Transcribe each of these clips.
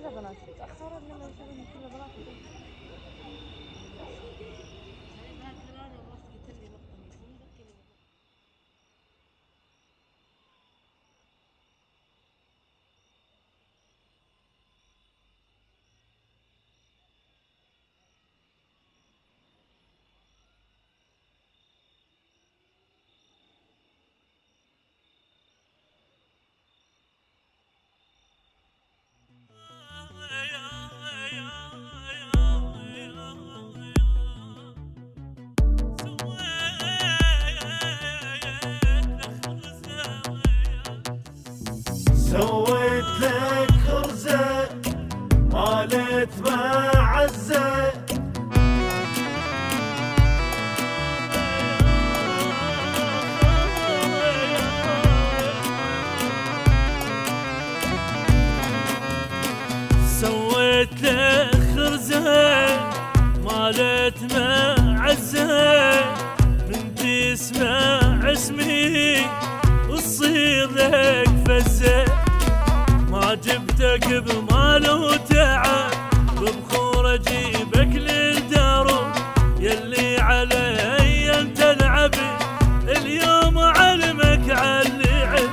كلها بنات تأخروا لما يشوفون كلها بنات. سويت لك خرزة مالت معزة، سويت لك خرزة مالت معزة، من تسمع اسمي وتصير لك فزة. ما جبتك بمال وتعب، ببخور اجيبك للدار، يلي علي انت تلعبي اليوم اعلمك عاللعب.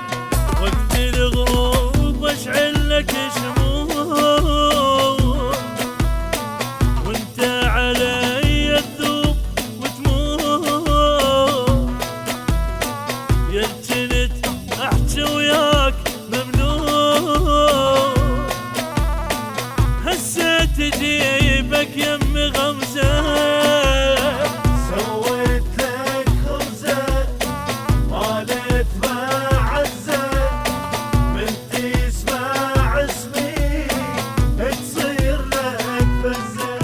وقت الغروب اشعل لك شموع، وانت علي تذوب وتموت. يا الجنت احجي وياك ممنوع، هسه تجيبك يم غمزة. سويت لك خرزة مالت معزة، من تسمع اسمي تصير لك فزة.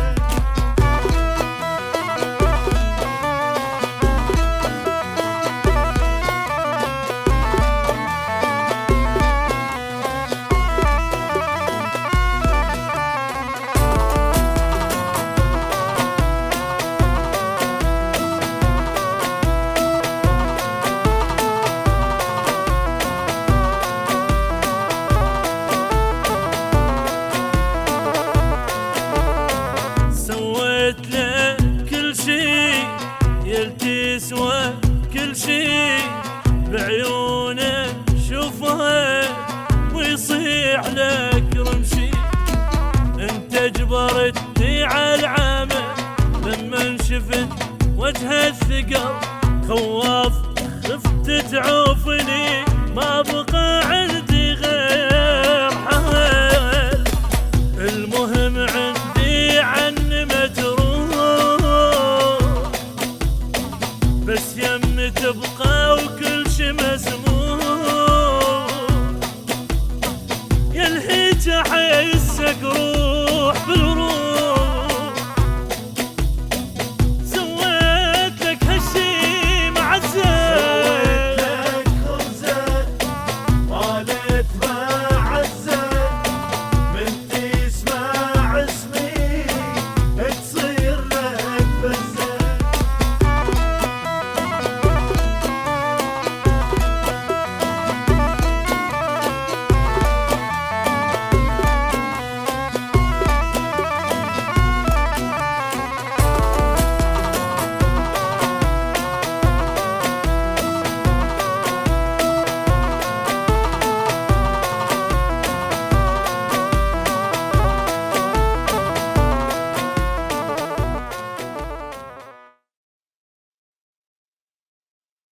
سويت لك كل شي يلتسوى كل شي، بعيونه شوفها ويصيح لك رمشي. انت جبرتني على العامة لما شفت وجه الثقل، خواف خفت تعوفني